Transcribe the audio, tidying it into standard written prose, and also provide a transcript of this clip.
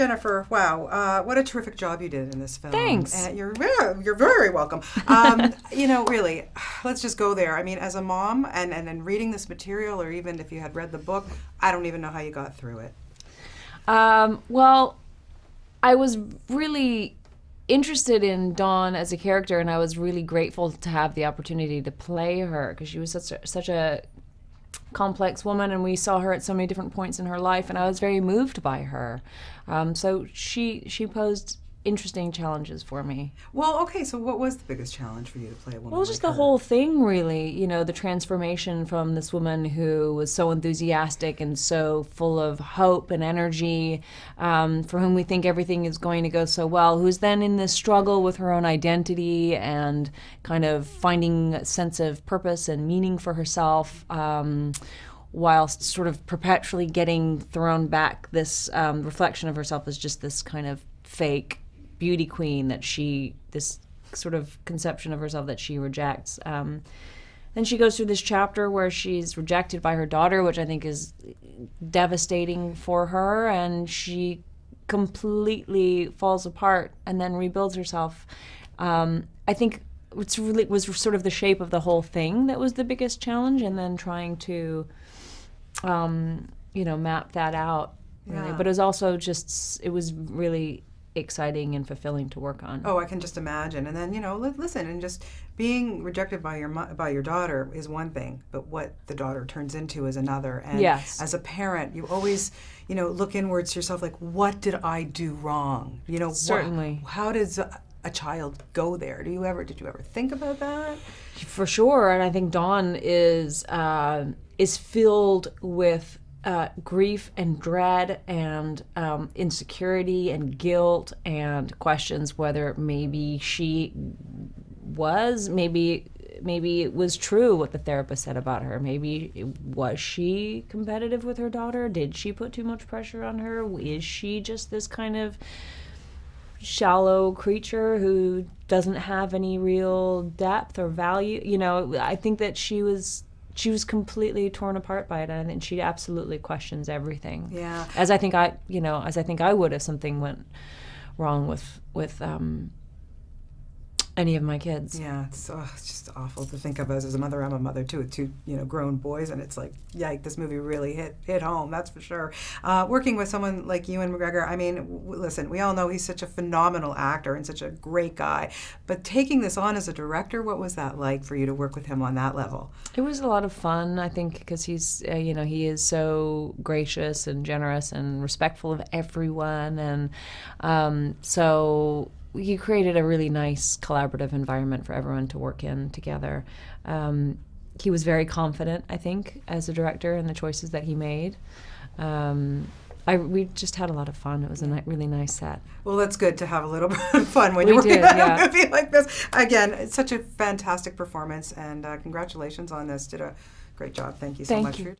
Jennifer, wow, what a terrific job you did in this film. Thanks. And you're very welcome. Really, let's just go there. I mean, as a mom and reading this material, or even if you had read the book, I don't even know how you got through it. Well, I was really interested in Dawn as a character, and I was really grateful to have the opportunity to play her, because she was such a complex woman, and we saw her at so many different points in her life, and I was very moved by her. So she posed interesting challenges for me. Well, okay, so what was the biggest challenge for you to play a woman Well, just like the her? whole thing, really. You know, the transformation from this woman who was so enthusiastic and so full of hope and energy, for whom we think everything is going to go so well, who's then in this struggle with her own identity and kind of finding a sense of purpose and meaning for herself, whilst sort of perpetually getting thrown back this reflection of herself as just this kind of fake beauty queen that this sort of conception of herself that she rejects. Then she goes through this chapter where she's rejected by her daughter, which I think is devastating for her, and she completely falls apart and then rebuilds herself. I think it was sort of the shape of the whole thing that was the biggest challenge, and then trying to map that out, really. Yeah. But it was also it was really exciting and fulfilling to work on. Oh, I can just imagine. And then, listen, and just being rejected by your daughter is one thing, but what the daughter turns into is another. And yes. As a parent, you always, look inwards to yourself, like, what did I do wrong? Certainly. How does a child go there? Did you ever think about that? For sure. And I think Dawn is filled with grief and dread and insecurity and guilt and questions whether maybe she maybe it was true what the therapist said about her. Was she competitive with her daughter? Did she put too much pressure on her? Is she just this kind of shallow creature who doesn't have any real depth or value? I think that she was completely torn apart by it, and she absolutely questions everything. Yeah. As I think I would if something went wrong with any of my kids. Yeah, it's just awful to think of. As a mother, I'm a mother too, with two grown boys, and it's like, yike, this movie really hit home, that's for sure. Working with someone like Ewan McGregor, I mean, listen, we all know he's such a phenomenal actor and such a great guy, but taking this on as a director, what was that like for you to work with him on that level? It was a lot of fun, I think, because he's, he is so gracious and generous and respectful of everyone, and so he created a really nice collaborative environment for everyone to work in together. He was very confident, I think, as a director in the choices that he made. We just had a lot of fun. It was a really nice set. Well, that's good to have a little bit of fun when you're working on a movie like this. Again, it's such a fantastic performance, and congratulations on this. Did a great job. Thank you so much for your time.